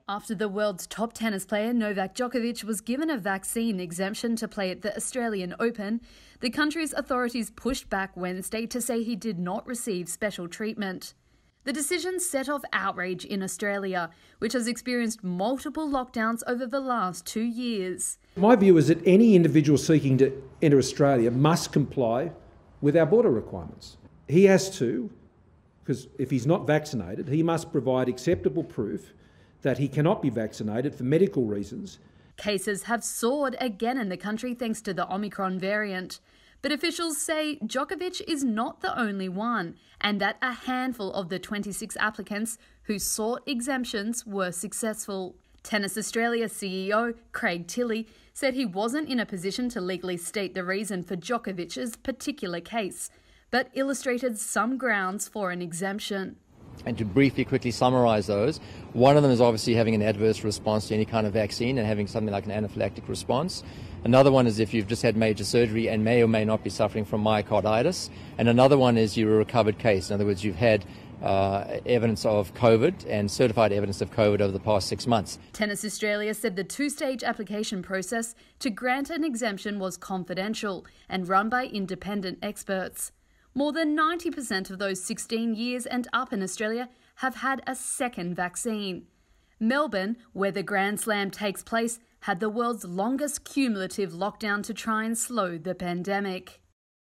After the world's top tennis player Novak Djokovic was given a vaccine exemption to play at the Australian Open, the country's authorities pushed back Wednesday to say he did not receive special treatment. The decision set off outrage in Australia, which has experienced multiple lockdowns over the last 2 years. My view is that any individual seeking to enter Australia must comply with our border requirements. He has to, because if he's not vaccinated, he must provide acceptable proof that he cannot be vaccinated for medical reasons. Cases have soared again in the country thanks to the Omicron variant. But officials say Djokovic is not the only one, and that a handful of the 26 applicants who sought exemptions were successful. Tennis Australia CEO Craig Tilley said he wasn't in a position to legally state the reason for Djokovic's particular case, but illustrated some grounds for an exemption. And to briefly, quickly summarise those, one of them is obviously having an adverse response to any kind of vaccine and having something like an anaphylactic response. Another one is if you've just had major surgery and may or may not be suffering from myocarditis. And another one is you're a recovered case. In other words, you've had evidence of COVID and certified evidence of COVID over the past 6 months. Tennis Australia said the two-stage application process to grant an exemption was confidential and run by independent experts. More than 90% of those 16 years and up in Australia have had a second vaccine. Melbourne, where the Grand Slam takes place, had the world's longest cumulative lockdown to try and slow the pandemic.